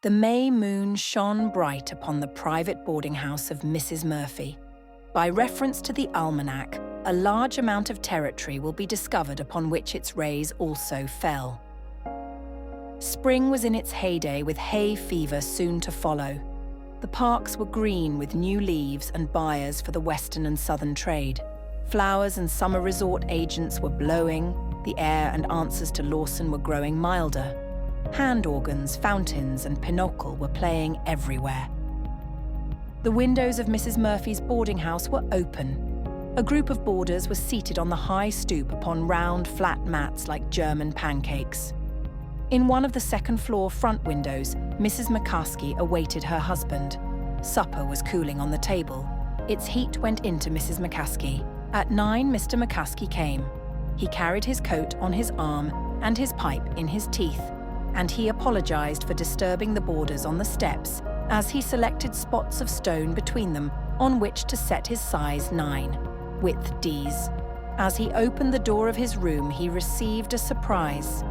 The May moon shone bright upon the private boarding house of Mrs. Murphy. By reference to the almanac, a large amount of territory will be discovered upon which its rays also fell. Spring was in its heyday, with hay fever soon to follow. The parks were green with new leaves and buyers for the western and southern trade. Flowers and summer resort agents were blowing, the air and answers to Lawson were growing milder. Hand organs, fountains and pinochle were playing everywhere. The windows of Mrs. Murphy's boarding house were open. A group of boarders were seated on the high stoop upon round, flat mats like German pancakes. In one of the second-floor front windows, Mrs. McCaskey awaited her husband. Supper was cooling on the table. Its heat went into Mrs. McCaskey. At 9, Mr. McCaskey came. He carried his coat on his arm and his pipe in his teeth, and he apologized for disturbing the boarders on the steps as he selected spots of stone between them on which to set his size 9, width Ds. As he opened the door of his room, he received a surprise.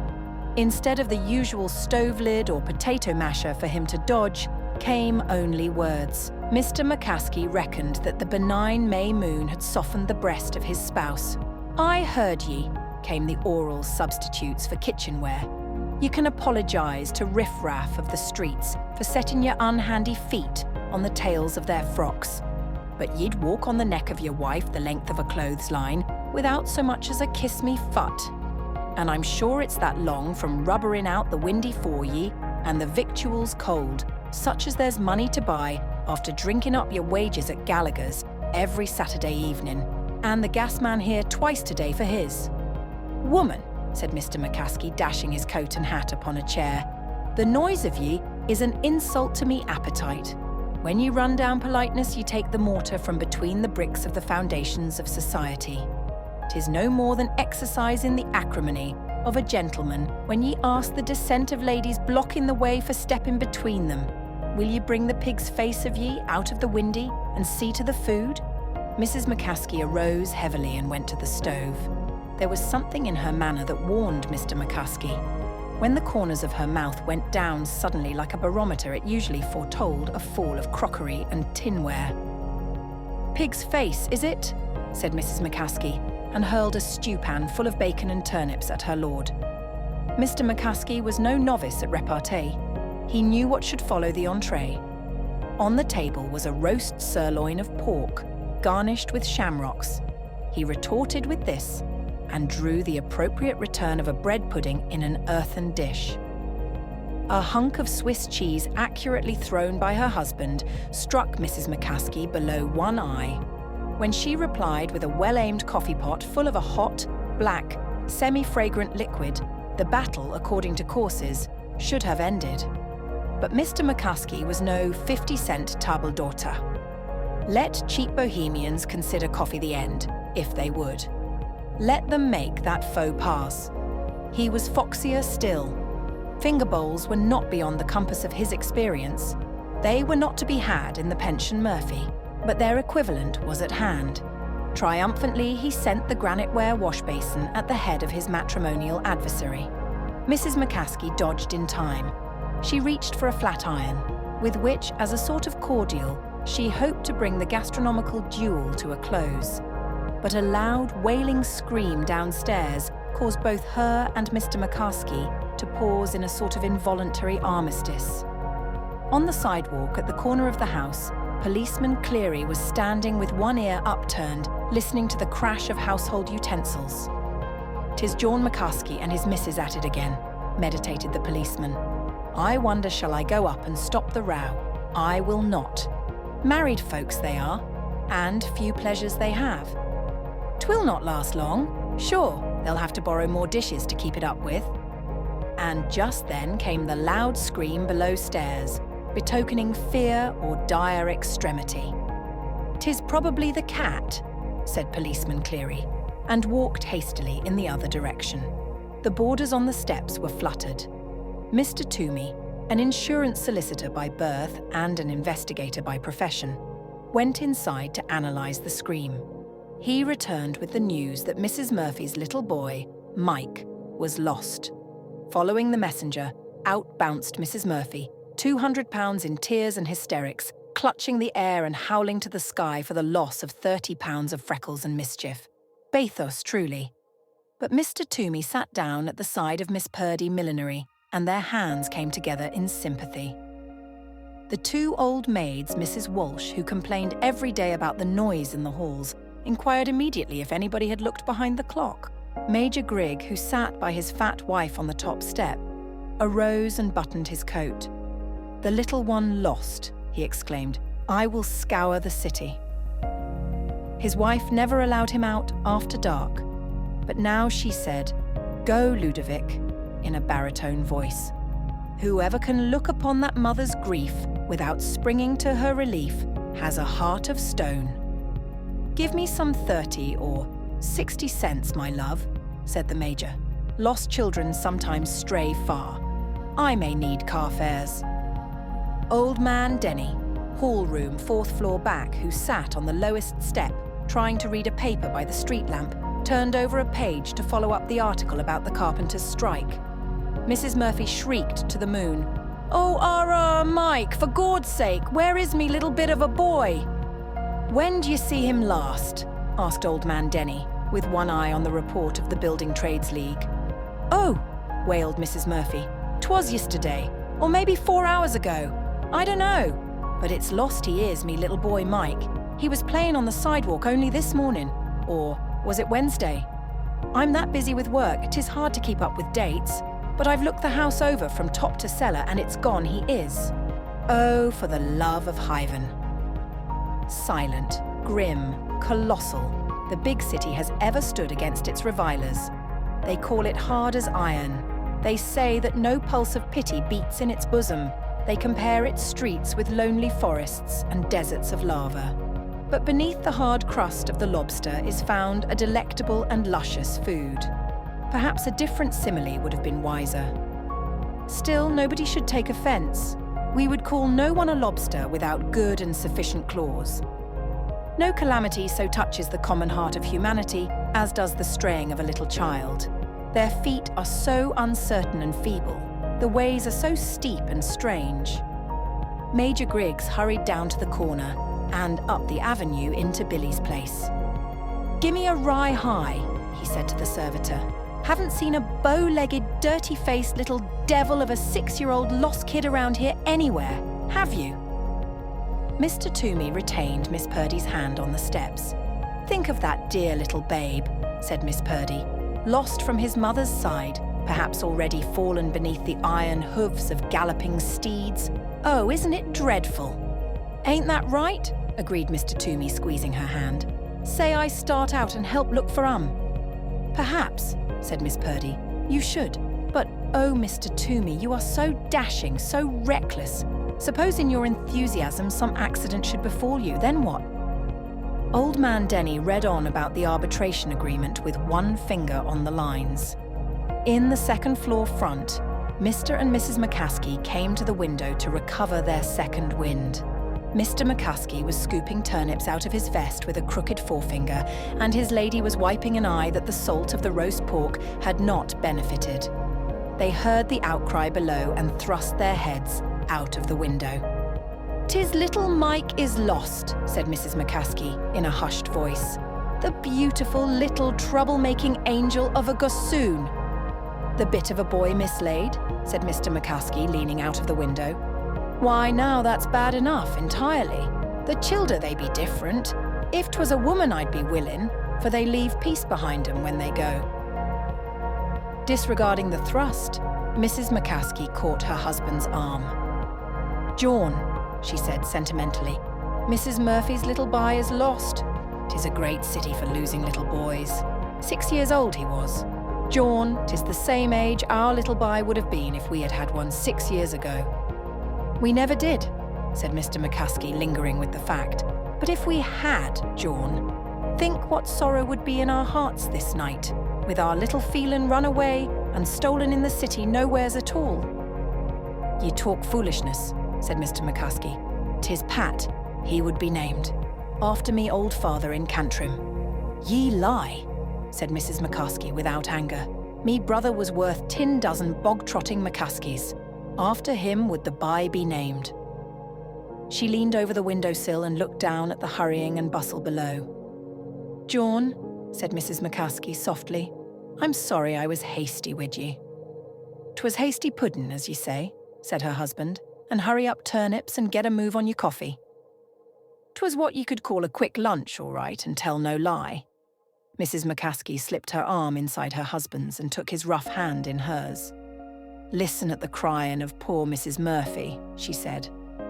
Instead of the usual stove lid or potato masher for him to dodge, came only words. Mr. McCaskey reckoned that the benign May moon had softened the breast of his spouse. "I heard ye," came the oral substitutes for kitchenware. "You can apologise to riff-raff of the streets for setting your unhandy feet on the tails of their frocks. But ye'd walk on the neck of your wife the length of a clothesline without so much as a kiss-me-fut. And I'm sure it's that long from rubbering out the windy for ye and the victuals cold, such as there's money to buy after drinking up your wages at Gallagher's every Saturday evening, and the gas man here twice today for his." "Woman," said Mr. McCaskey, dashing his coat and hat upon a chair, "the noise of ye is an insult to me appetite. When ye run down politeness, ye take the mortar from between the bricks of the foundations of society. 'Tis no more than exercising the acrimony of a gentleman when ye ask the descent of ladies blocking the way for stepping between them. Will ye bring the pig's face of ye out of the windy and see to the food?" Mrs. McCaskey arose heavily and went to the stove. There was something in her manner that warned Mr. McCaskey. When the corners of her mouth went down suddenly like a barometer, it usually foretold a fall of crockery and tinware. "Pig's face, is it?" said Mrs. McCaskey, and hurled a stewpan full of bacon and turnips at her lord. Mr. McCaskey was no novice at repartee. He knew what should follow the entree. On the table was a roast sirloin of pork, garnished with shamrocks. He retorted with this, and drew the appropriate return of a bread pudding in an earthen dish. A hunk of Swiss cheese accurately thrown by her husband struck Mrs. McCaskey below one eye, when she replied with a well-aimed coffee pot full of a hot, black, semi-fragrant liquid. The battle, according to courses, should have ended. But Mr. McCaskey was no 50-cent table d'hote. Let cheap bohemians consider coffee the end, if they would. Let them make that faux pas. He was foxier still. Finger bowls were not beyond the compass of his experience. They were not to be had in the Pension Murphy, but their equivalent was at hand. Triumphantly, he sent the granite-ware wash-basin at the head of his matrimonial adversary. Mrs. McCaskey dodged in time. She reached for a flat iron, with which, as a sort of cordial, she hoped to bring the gastronomical duel to a close. But a loud, wailing scream downstairs caused both her and Mr. McCaskey to pause in a sort of involuntary armistice. On the sidewalk at the corner of the house, Policeman Cleary was standing with one ear upturned, listening to the crash of household utensils. "'Tis John McCaskey and his missus at it again," meditated the policeman. "I wonder shall I go up and stop the row? I will not. Married folks they are, and few pleasures they have. 'Twill not last long. Sure, they'll have to borrow more dishes to keep it up with." And just then came the loud scream below stairs, betokening fear or dire extremity. "'Tis probably the cat," said Policeman Cleary, and walked hastily in the other direction. The boarders on the steps were fluttered. Mr. Toomey, an insurance solicitor by birth and an investigator by profession, went inside to analyse the scream. He returned with the news that Mrs. Murphy's little boy, Mike, was lost. Following the messenger, out bounced Mrs. Murphy, £200 in tears and hysterics, clutching the air and howling to the sky for the loss of £30 of freckles and mischief. Bathos, truly. But Mr. Toomey sat down at the side of Miss Purdy Millinery, and their hands came together in sympathy. The two old maids, Mrs. Walsh, who complained every day about the noise in the halls, inquired immediately if anybody had looked behind the clock. Major Grigg, who sat by his fat wife on the top step, arose and buttoned his coat. "The little one lost," he exclaimed. "I will scour the city." His wife never allowed him out after dark, but now she said, "Go, Ludovic," in a baritone voice. "Whoever can look upon that mother's grief without springing to her relief has a heart of stone." "Give me some 30 or 60 cents, my love," said the Major. "Lost children sometimes stray far. I may need car fares." Old man Denny, hall room 4th floor back, who sat on the lowest step, trying to read a paper by the street lamp, turned over a page to follow up the article about the carpenters' strike. Mrs. Murphy shrieked to the moon, "Oh, Mike, for Gord's sake, where is me little bit of a boy?" "When d'ye see him last?" asked old man Denny, with one eye on the report of the Building Trades League. "Oh," wailed Mrs. Murphy, "'twas yesterday, or maybe 4 hours ago. I don't know. But it's lost he is, me little boy Mike. He was playing on the sidewalk only this morning. Or was it Wednesday? I'm that busy with work, 'tis hard to keep up with dates. But I've looked the house over from top to cellar, and it's gone he is. Oh, for the love of Hyven." Silent, grim, colossal, the big city has ever stood against its revilers. They call it hard as iron. They say that no pulse of pity beats in its bosom. They compare its streets with lonely forests and deserts of lava. But beneath the hard crust of the lobster is found a delectable and luscious food. Perhaps a different simile would have been wiser. Still, nobody should take offence. We would call no one a lobster without good and sufficient claws. No calamity so touches the common heart of humanity as does the straying of a little child. Their feet are so uncertain and feeble. The ways are so steep and strange. Major Griggs hurried down to the corner and up the avenue into Billy's place. "Gimme a rye high," he said to the servitor. "Haven't seen a bow-legged, dirty-faced little devil of a 6-year-old lost kid around here anywhere, have you?" Mr. Toomey retained Miss Purdy's hand on the steps. "Think of that dear little babe," said Miss Purdy, "lost from his mother's side, perhaps already fallen beneath the iron hoofs of galloping steeds. Oh, isn't it dreadful?" "Ain't that right?" agreed Mr. Toomey, squeezing her hand. "Say I start out and help look for "Perhaps," said Miss Purdy, "you should. But, oh, Mr. Toomey, you are so dashing, so reckless. Suppose in your enthusiasm some accident should befall you, then what?" Old man Denny read on about the arbitration agreement with one finger on the lines. In the 2nd floor front, Mr. and Mrs. McCaskey came to the window to recover their second wind. Mr. McCaskey was scooping turnips out of his vest with a crooked forefinger, and his lady was wiping an eye that the salt of the roast pork had not benefited. They heard the outcry below and thrust their heads out of the window. "'Tis little Mike is lost," said Mrs. McCaskey in a hushed voice. "The beautiful little trouble-making angel of a gossoon." "The bit of a boy mislaid," said Mr. McCaskey, leaning out of the window. "Why, now that's bad enough, entirely. The childer they be different. If 'twas a woman I'd be willing, for they leave peace behind 'em when they go." Disregarding the thrust, Mrs. McCaskey caught her husband's arm. "John," she said sentimentally, "Mrs. Murphy's little boy is lost. 'Tis a great city for losing little boys. 6 years old he was. John, 'tis the same age our little boy would have been if we had had one 6 years ago." "We never did," said Mr. McCaskey, lingering with the fact. "But if we had, John, think what sorrow would be in our hearts this night, with our little Phelan run away and stolen in the city nowheres at all." "Ye talk foolishness," said Mr. McCaskey. "'Tis Pat, he would be named, after me old father in Cantrim." "Ye lie," said Mrs. McCaskey without anger. "Me brother was worth 10 dozen bog-trotting McCaskeys. After him would the bye be named. She leaned over the windowsill and looked down at the hurrying and bustle below. "John," said Mrs. McCaskey softly, "I'm sorry I was hasty wid ye." "'Twas hasty puddin', as ye say," said her husband, "and hurry up turnips and get a move on your coffee." "'Twas what ye could call a quick lunch, all right, and tell no lie." Mrs. McCaskey slipped her arm inside her husband's and took his rough hand in hers. "Listen at the cryin' of poor Mrs. Murphy," she said.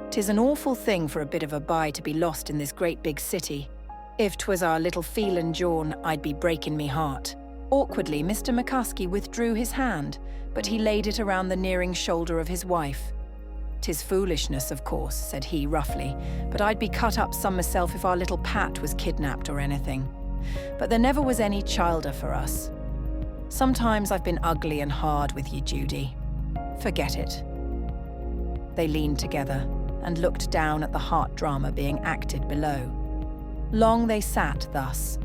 "'Tis an awful thing for a bit of a bye to be lost in this great big city. If 'twas our little Phelan John, I'd be breaking me heart." Awkwardly, Mr. McCaskey withdrew his hand, but he laid it around the nearing shoulder of his wife. "'Tis foolishness, of course," said he roughly, "but I'd be cut up some myself if our little Pat was kidnapped or anything. But there never was any childer for us. Sometimes I've been ugly and hard with ye, Judy. Forget it." They leaned together and looked down at the heart drama being acted below. Long they sat thus.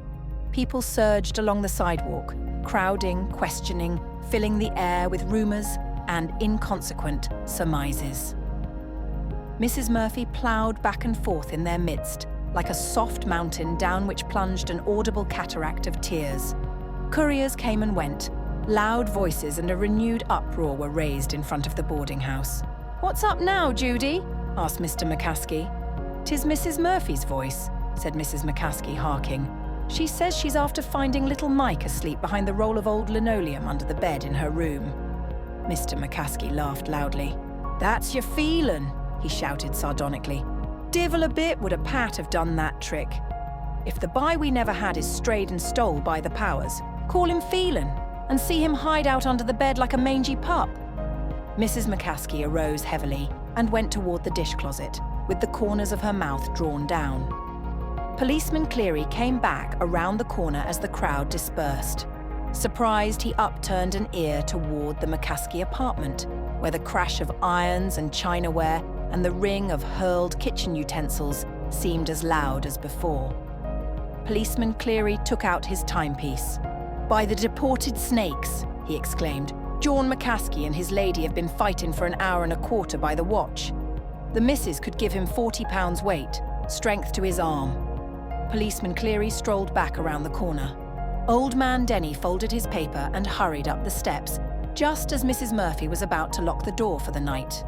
People surged along the sidewalk, crowding, questioning, filling the air with rumours and inconsequent surmises. Mrs. Murphy ploughed back and forth in their midst, like a soft mountain down which plunged an audible cataract of tears. Couriers came and went. Loud voices and a renewed uproar were raised in front of the boarding house. "What's up now, Judy?" asked Mr. McCaskey. "'Tis Mrs. Murphy's voice," said Mrs. McCaskey, harking. "She says she's after finding little Mike asleep behind the roll of old linoleum under the bed in her room." Mr. McCaskey laughed loudly. "That's your Phelan," he shouted sardonically. "Divil a bit would a Pat have done that trick. If the bye we never had is strayed and stole by the powers, call him Phelan and see him hide out under the bed like a mangy pup." Mrs. McCaskey arose heavily and went toward the dish closet, with the corners of her mouth drawn down. Policeman Cleary came back around the corner as the crowd dispersed. Surprised, he upturned an ear toward the McCaskey apartment, where the crash of irons and chinaware and the ring of hurled kitchen utensils seemed as loud as before. Policeman Cleary took out his timepiece. "By the deported snakes," he exclaimed, "John McCaskey and his lady have been fighting for an hour and a quarter by the watch. The missus could give him £40 weight, strength to his arm." Policeman Cleary strolled back around the corner. Old man Denny folded his paper and hurried up the steps, just as Mrs. Murphy was about to lock the door for the night.